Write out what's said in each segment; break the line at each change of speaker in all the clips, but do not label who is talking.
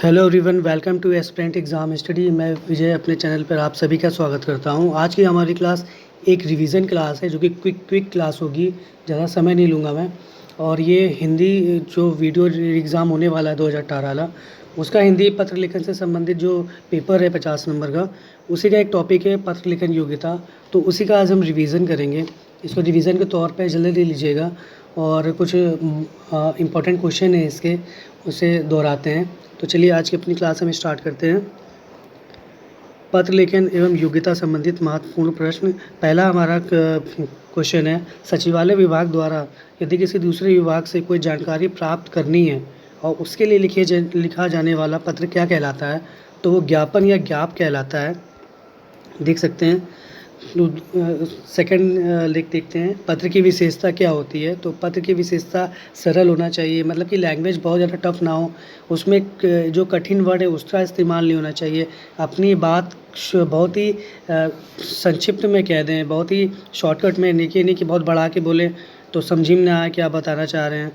Hello everyone, welcome to aspirant exam study. मैं विजय अपने channel पर आप सभी का स्वागत करता हूं। आज की हमारी क्लास एक रिवीजन क्लास है जो कि क्विक क्लास होगी। ज़्यादा समय नहीं लूँगा मैं। और ये हिंदी जो वीडियो एग्ज़ाम होने वाला है 2018 वाला, उसका हिंदी पत्र लेखन से संबंधित जो पेपर है 50 नंबर का, उसी का एक टॉपिक है पत्र लेखन योग्यता। तो उसी का आज हम रिवीजन करेंगे। इसको रिवीजन के तौर पर जल्दी ले लीजिएगा और कुछ इम्पोर्टेंट क्वेश्चन है इसके, उसे दोहराते हैं। तो चलिए आज की अपनी क्लास हम स्टार्ट करते हैं। पत्र लेखन एवं योग्यता संबंधित महत्वपूर्ण प्रश्न। पहला हमारा क्वेश्चन है, सचिवालय विभाग द्वारा यदि किसी दूसरे विभाग से कोई जानकारी प्राप्त करनी है और उसके लिए लिखा जाने वाला पत्र क्या कहलाता है? तो वो ज्ञापन या ज्ञाप कहलाता है। देख सकते हैं। सेकंड देखते हैं, पत्र की विशेषता क्या होती है? तो पत्र की विशेषता सरल होना चाहिए, मतलब कि लैंग्वेज बहुत ज़्यादा टफ ना हो, उसमें जो कठिन वर्ड है उसका इस्तेमाल नहीं होना चाहिए। अपनी बात बहुत ही संक्षिप्त में कह दें, बहुत ही शॉर्टकट में, नहीं कि बहुत बढ़ा के बोलें तो समझ में ना आए क्या बताना चाह रहे हैं।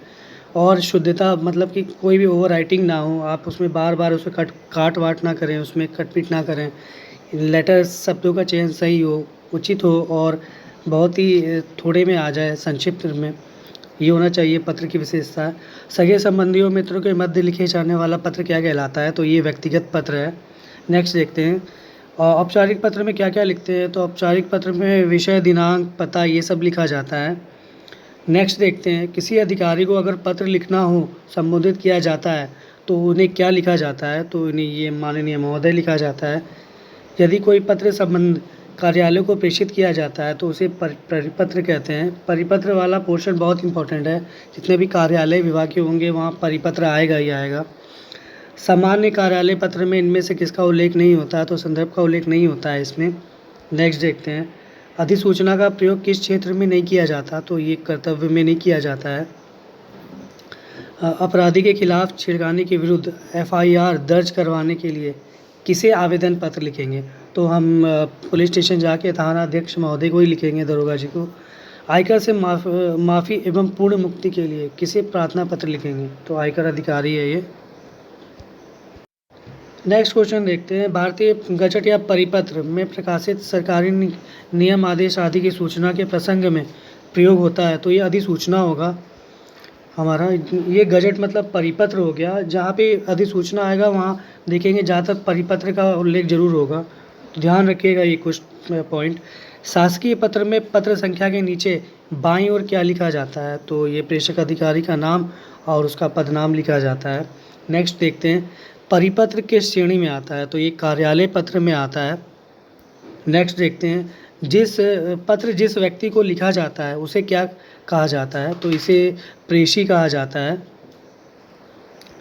और शुद्धता, मतलब कि कोई भी ओवर राइटिंग ना हो, आप उसमें बार बार उसे काट वाट ना करें, उसमें कट-पीट ना करें। लेटर्स शब्दों का चयन सही हो, उचित हो और बहुत ही थोड़े में आ जाए, संक्षिप्त में। ये होना चाहिए पत्र की विशेषता। सगे संबंधियों मित्रों के मध्य लिखे जाने वाला पत्र क्या कहलाता है? तो ये व्यक्तिगत पत्र है। नेक्स्ट देखते हैं, औपचारिक पत्र में क्या क्या लिखते हैं? तो औपचारिक पत्र में विषय, दिनांक, पता, ये सब लिखा जाता है। नेक्स्ट देखते हैं, किसी अधिकारी को अगर पत्र लिखना हो, संबोधित किया जाता है तो उन्हें क्या लिखा जाता है? तो उन्हें ये माननीय महोदय लिखा जाता है। यदि कोई पत्र संबंध कार्यालय को प्रेषित किया जाता है तो उसे परिपत्र कहते हैं। परिपत्र वाला पोर्शन बहुत इंपॉर्टेंट है। जितने भी कार्यालय विभाग के होंगे वहाँ परिपत्र आएगा ही आएगा। सामान्य कार्यालय पत्र में इनमें से किसका उल्लेख नहीं होता है? तो संदर्भ का उल्लेख नहीं होता है इसमें। नेक्स्ट देखते हैं, अधिसूचना का प्रयोग किस क्षेत्र में नहीं किया जाता? तो ये कर्तव्य में नहीं किया जाता है। अपराधी के खिलाफ छिड़काने के विरुद्ध FIR दर्ज करवाने के लिए किसे आवेदन पत्र लिखेंगे? तो हम पुलिस स्टेशन जाके थाना अध्यक्ष महोदय को ही लिखेंगे, दरोगा जी को। आयकर से माफ़ी एवं पूर्ण मुक्ति के लिए किसे प्रार्थना पत्र लिखेंगे? तो आयकर अधिकारी है ये। नेक्स्ट क्वेश्चन देखते हैं, भारतीय गजट या परिपत्र में प्रकाशित सरकारी नियम, आदेश आदि की सूचना के प्रसंग में प्रयोग होता है। तो ये अधिसूचना होगा हमारा। ये गजट मतलब परिपत्र हो गया। जहाँ पे अधिसूचना आएगा वहाँ देखेंगे ज़्यादातर परिपत्र का उल्लेख ज़रूर होगा, तो ध्यान रखिएगा ये कुछ पॉइंट। शासकीय पत्र में पत्र संख्या के नीचे बाईं ओर क्या लिखा जाता है? तो ये प्रेषक अधिकारी का नाम और उसका पदनाम लिखा जाता है। नेक्स्ट देखते हैं, परिपत्र किस श्रेणी में आता है? तो ये कार्यालय पत्र में आता है। नेक्स्ट देखते हैं, जिस व्यक्ति को लिखा जाता है उसे क्या कहा जाता है? तो इसे प्रेषी कहा जाता है।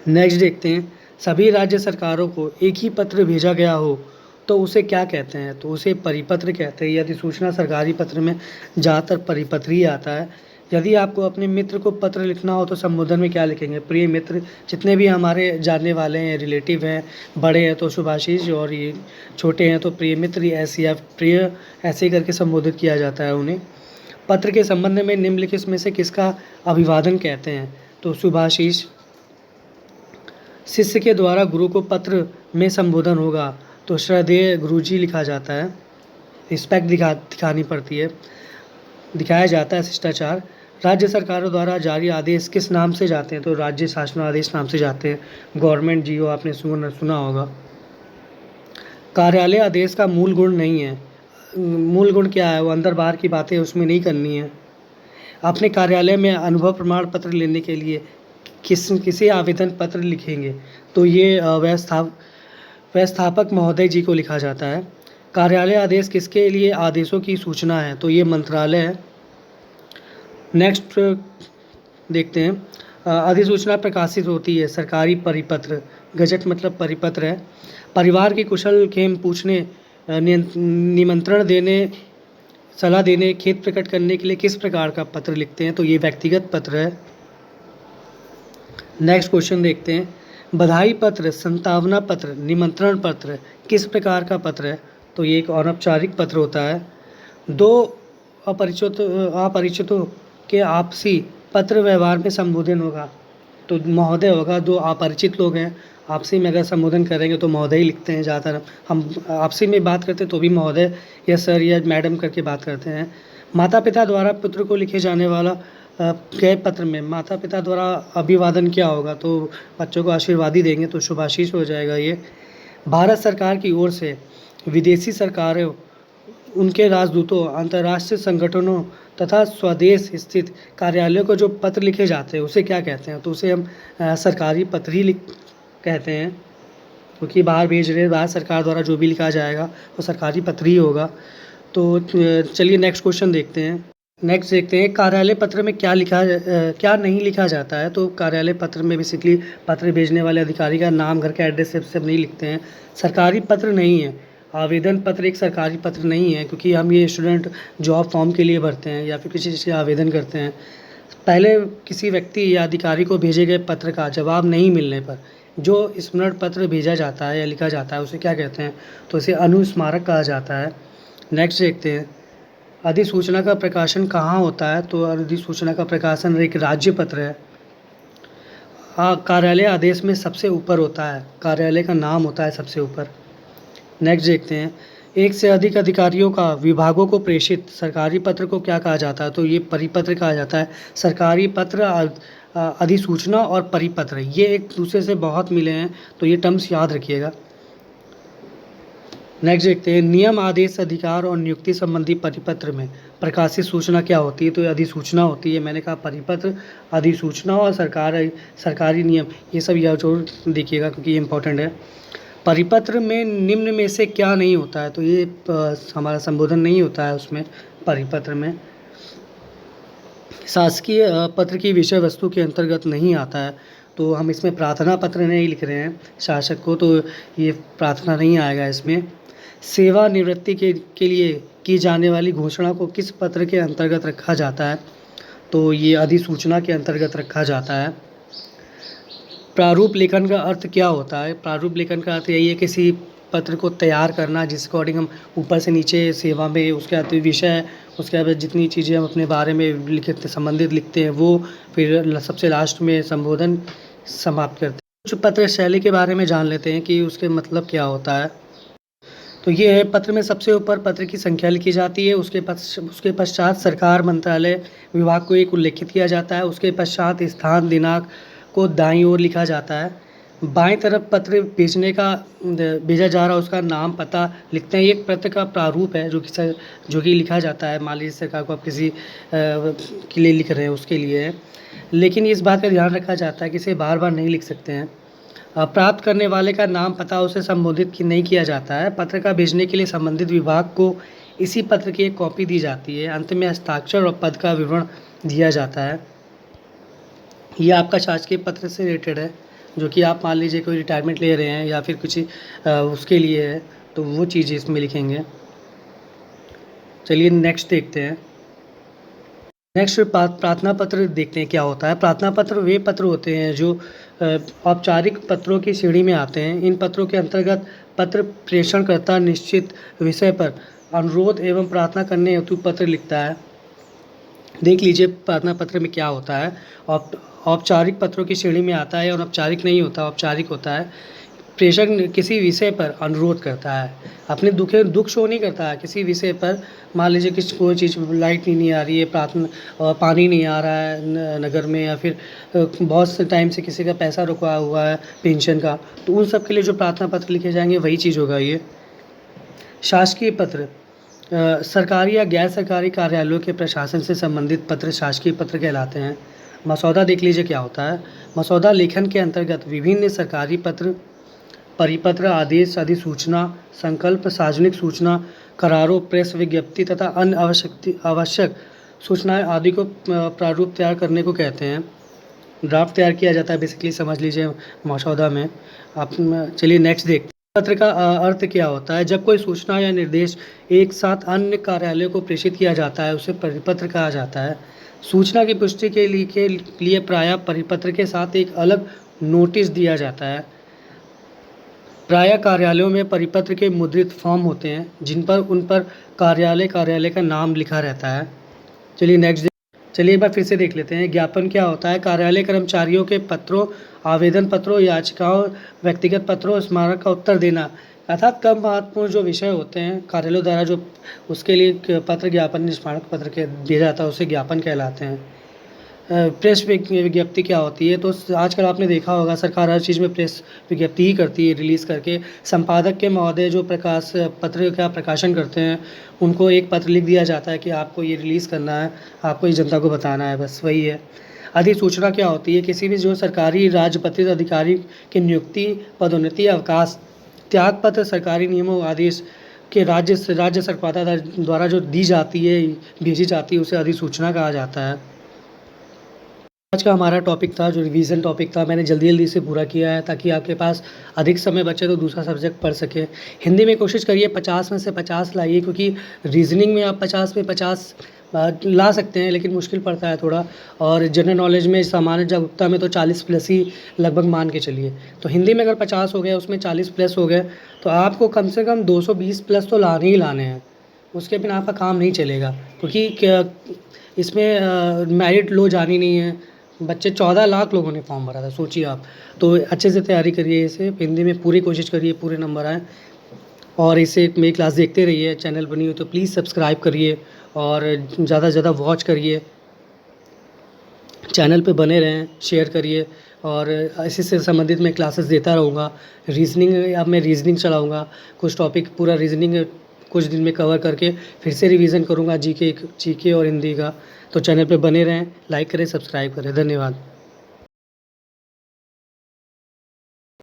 नेक्स्ट देखते हैं, सभी राज्य सरकारों को एक ही पत्र भेजा गया हो तो उसे क्या कहते हैं? तो उसे परिपत्र कहते हैं। यदि सूचना सरकारी पत्र में ज़्यादातर परिपत्र ही आता है। यदि आपको अपने मित्र को पत्र लिखना हो तो संबोधन में क्या लिखेंगे? प्रिय मित्र। जितने भी हमारे जानने वाले हैं, रिलेटिव हैं, बड़े हैं तो शुभाशीष, और ये छोटे हैं तो प्रिय मित्र, ऐसे या प्रिय, ऐसे करके संबोधित किया जाता है उन्हें। पत्र के संबंध में निम्नलिखित में से किसका अभिवादन कहते हैं? तो शुभाशीष। शिष्य के द्वारा गुरु को पत्र में संबोधन होगा तो श्रद्धेय गुरुजी लिखा जाता है। रिस्पेक्ट दिखानी पड़ती है, दिखाया जाता है, शिष्टाचार। राज्य सरकारों द्वारा जारी आदेश किस नाम से जाते हैं? तो राज्य शासन आदेश नाम से जाते हैं। गवर्नमेंट जीओ आपने सुना होगा। कार्यालय आदेश का मूल गुण नहीं है। मूल गुण क्या है? वो अंदर बाहर की बातें उसमें नहीं करनी है। अपने कार्यालय में अनुभव प्रमाण पत्र लेने के लिए किसे आवेदन पत्र लिखेंगे? तो ये व्यवस्थापक महोदय जी को लिखा जाता है। कार्यालय आदेश किसके लिए आदेशों की सूचना है? तो ये मंत्रालय है। नेक्स्ट देखते हैं, अधिसूचना प्रकाशित होती है सरकारी परिपत्र, गजट मतलब परिपत्र है। परिवार की कुशल क्षेम पूछने, निमंत्रण देने, सलाह देने, खेद प्रकट करने के लिए किस प्रकार का पत्र लिखते हैं? तो ये व्यक्तिगत पत्र है। नेक्स्ट क्वेश्चन देखते हैं, बधाई पत्र, संतावना पत्र, निमंत्रण पत्र किस प्रकार का पत्र है? तो ये एक अनौपचारिक पत्र होता है। दो अपरिचितों के आपसी पत्र व्यवहार में संबोधन होगा तो महोदय होगा। दो अपरिचित लोग हैं आपसी में अगर संबोधन करेंगे तो महोदय ही लिखते हैं ज़्यादातर। हम आपसी में बात करते हैं तो भी महोदय या सर या मैडम करके बात करते हैं। माता-पिता द्वारा पुत्र को लिखे जाने वाला गए पत्र में माता-पिता द्वारा अभिवादन क्या होगा? तो बच्चों को आशीर्वाद ही देंगे तो शुभाशीष हो जाएगा ये। भारत सरकार की ओर से विदेशी सरकारों, उनके राजदूतों, अंतर्राष्ट्रीय संगठनों तथा स्वदेश स्थित कार्यालयों को जो पत्र लिखे जाते हैं उसे क्या कहते हैं? तो उसे हम सरकारी पत्र ही लिख कहते हैं, क्योंकि बाहर भेज रहे हैं, भारत सरकार द्वारा जो भी लिखा जाएगा वो सरकारी पत्र ही होगा। तो चलिए नेक्स्ट क्वेश्चन देखते हैं। नेक्स्ट देखते हैं कार्यालय पत्र में क्या नहीं लिखा जाता है? तो कार्यालय पत्र में बेसिकली पत्र भेजने वाले अधिकारी का नाम, घर का एड्रेस सब नहीं लिखते हैं। सरकारी पत्र नहीं है, आवेदन पत्र एक सरकारी पत्र नहीं है, क्योंकि हम ये स्टूडेंट जॉब फॉर्म के लिए भरते हैं या फिर किसी चीज़ के आवेदन करते हैं। पहले किसी व्यक्ति या अधिकारी को भेजे गए पत्र का जवाब नहीं मिलने पर जो स्मरण पत्र भेजा जाता है या लिखा जाता है उसे क्या कहते हैं? तो इसे अनुस्मारक कहा जाता है। नेक्स्ट देखते हैं अधिसूचना का प्रकाशन कहाँ होता है? तो अधिसूचना का प्रकाशन एक राज्य पत्र है। कार्यालय आदेश में सबसे ऊपर होता है, कार्यालय का नाम होता है सबसे ऊपर। नेक्स्ट देखते हैं एक से अधिक अधिकारियों का विभागों को प्रेषित सरकारी पत्र को क्या कहा जाता है? तो ये परिपत्र कहा जाता है। सरकारी पत्र, अधिसूचना और परिपत्र ये एक दूसरे से बहुत मिले हैं, तो ये टर्म्स याद रखिएगा। नेक्स्ट देखते हैं नियम, आदेश, अधिकार और नियुक्ति संबंधी परिपत्र में प्रकाशित सूचना क्या होती है? तो ये अधिसूचना होती है। मैंने कहा परिपत्र, अधिसूचना और सरकारी नियम ये सब याद जरूर देखिएगा क्योंकि ये इंपॉर्टेंट है। परिपत्र में निम्न में से क्या नहीं होता है? तो ये हमारा संबोधन नहीं होता है उसमें परिपत्र में। शासकीय पत्र की विषय वस्तु के अंतर्गत नहीं आता है, तो हम इसमें प्रार्थना पत्र नहीं लिख रहे हैं शासक को, तो ये प्रार्थना नहीं आएगा इसमें। सेवानिवृत्ति के लिए की जाने वाली घोषणा को किस पत्र के अंतर्गत रखा जाता है? तो ये अधिसूचना के अंतर्गत रखा जाता है। प्रारूप लेखन का अर्थ क्या होता है? प्रारूप लेखन का अर्थ यही है किसी पत्र को तैयार करना जिस अकॉर्डिंग हम ऊपर से नीचे सेवा में उसके बाद विषय, उसके बाद जितनी चीज़ें हम अपने बारे में लिखते संबंधित लिखते हैं वो, फिर सबसे लास्ट में संबोधन समाप्त करते हैं। कुछ पत्र शैली के बारे में जान लेते हैं कि उसके मतलब क्या होता है। तो ये है पत्र में सबसे ऊपर पत्र की संख्या लिखी जाती है, उसके पश्चात सरकार, मंत्रालय, विभाग को एक उल्लेखित किया जाता है, उसके पश्चात स्थान, दिनांक को दाईं ओर लिखा जाता है। बाएं तरफ पत्र भेजा जा रहा उसका नाम, पता लिखते हैं। ये एक पत्र का प्रारूप है जो कि लिखा जाता है। मान लीजिए सरकार को आप किसी के लिए लिख रहे हैं उसके लिए है, लेकिन इस बात का ध्यान रखा जाता है कि इसे बार बार नहीं लिख सकते हैं। प्राप्त करने वाले का नाम, पता उसे संबोधित नहीं किया जाता है। पत्र का भेजने के लिए संबंधित विभाग को इसी पत्र की एक कॉपी दी जाती है। अंत में हस्ताक्षर और पद का विवरण दिया जाता है। ये आपका शासकीय पत्र से रिलेटेड है, जो कि आप मान लीजिए कोई रिटायरमेंट ले रहे हैं या फिर कुछ उसके लिए है, तो वो चीज़ इसमें लिखेंगे। चलिए नेक्स्ट देखते हैं। नेक्स्ट प्रार्थना पत्र देखते हैं क्या होता है। प्रार्थना पत्र वे पत्र होते हैं जो औपचारिक पत्रों की श्रेणी में आते हैं। इन पत्रों के अंतर्गत पत्र प्रेषणकर्ता निश्चित विषय पर अनुरोध एवं प्रार्थना करने हेतु पत्र लिखता है। देख लीजिए प्रार्थना पत्र में क्या होता है। औपचारिक पत्रों की श्रेणी में आता है, और औपचारिक नहीं होता, औपचारिक होता है। प्रेषक किसी विषय पर अनुरोध करता है, अपने दुख शो नहीं करता है, किसी विषय पर। मान लीजिए किसी कोई चीज़, लाइट नहीं आ रही है, पानी नहीं आ रहा है नगर में, या फिर बहुत से टाइम से किसी का पैसा रुका हुआ है पेंशन का, तो उन सब के लिए जो प्रार्थना पत्र लिखे जाएंगे वही चीज़ होगा ये। शासकीय पत्र सरकारी या गैर सरकारी कार्यालयों के प्रशासन से संबंधित पत्र शासकीय पत्र कहलाते हैं। मसौदा देख लीजिए क्या होता है। मसौदा लेखन के अंतर्गत विभिन्न सरकारी पत्र, परिपत्र, आदेश, अधिसूचना, संकल्प, सार्वजनिक सूचना, करारों, प्रेस विज्ञप्ति तथा अन्य आवश्यक सूचनाएं आदि को प्रारूप तैयार करने को कहते हैं। ड्राफ्ट तैयार किया जाता है बेसिकली, समझ लीजिए मसौदा में। आप चलिए नेक्स्ट देखते हैं। पत्र का अर्थ क्या होता है। जब कोई सूचना या निर्देश एक साथ अन्य कार्यालयों को प्रेषित किया जाता है उसे परिपत्र कहा जाता है। सूचना की पुष्टि के लिए प्रायः परिपत्र के साथ एक अलग नोटिस दिया जाता है। प्रायः कार्यालयों में परिपत्र के मुद्रित फॉर्म होते हैं जिन पर उन पर कार्यालय का नाम लिखा रहता है। चलिए नेक्स्ट चलिए एक बार फिर से देख लेते हैं। ज्ञापन क्या होता है? कार्यालय कर्मचारियों के पत्रों, आवेदन पत्रों, याचिकाओं, व्यक्तिगत पत्रों, स्मारक का उत्तर देना अर्थात कम महत्वपूर्ण जो विषय होते हैं कार्यालयों द्वारा जो उसके लिए पत्र ज्ञापन स्मारक पत्र के दिया जाता है उसे ज्ञापन कहलाते हैं। प्रेस विज्ञप्ति क्या होती है? तो आजकल आपने देखा होगा सरकार हर चीज़ में प्रेस विज्ञप्ति ही करती है रिलीज़ करके। संपादक के महोदय जो प्रकाश पत्र का प्रकाशन करते हैं उनको एक पत्र लिख दिया जाता है कि आपको ये रिलीज़ करना है, आपको ये जनता को बताना है, बस वही है। अधिसूचना क्या होती है? किसी भी जो सरकारी राजपत्रित अधिकारी की नियुक्ति, पदोन्नति, अवकाश, त्यागपत्र सरकारी नियमों आदेश के राज्य सरकार द्वारा जो दी जाती है, भेजी जाती है, उसे अधिसूचना कहा जाता है। आज का हमारा टॉपिक था जो रिवीजन टॉपिक था, मैंने जल्दी से पूरा किया है ताकि आपके पास अधिक समय बचे तो दूसरा सब्जेक्ट पढ़ सके। हिंदी में कोशिश करिए 50 में से 50 लाइए, क्योंकि रीजनिंग में आप 50 में 50 ला सकते हैं लेकिन मुश्किल पड़ता है थोड़ा। और जनरल नॉलेज में, सामान्य जागरूकता में तो 40 प्लस ही लगभग मान के चलिए। तो हिंदी में अगर 50 हो गए, उसमें 40 प्लस हो गए, तो आपको कम से कम 220 प्लस तो लाने ही लाने हैं, उसके बिना आपका काम नहीं चलेगा। क्योंकि इसमें मेरिट लो जानी नहीं है। बच्चे 14 लाख लोगों ने फॉर्म भरा था, सोचिए आप। तो अच्छे से तैयारी करिए, इसे हिंदी में पूरी कोशिश करिए, पूरे नंबर आए। और इसे मेरी क्लास देखते रहिए। चैनल बनी हो तो प्लीज़ सब्सक्राइब करिए और ज़्यादा से ज़्यादा वॉच करिए। चैनल पे बने रहें, शेयर करिए। और इसी से संबंधित मैं क्लासेस देता रहूँगा। रीजनिंग, अब मैं रीजनिंग चलाऊँगा, कुछ टॉपिक पूरा रीजनिंग कुछ दिन में कवर करके फिर से रिवीजन करूँगा जीके और हिंदी का। तो चैनल पे बने रहें, लाइक करें, सब्सक्राइब करें। धन्यवाद।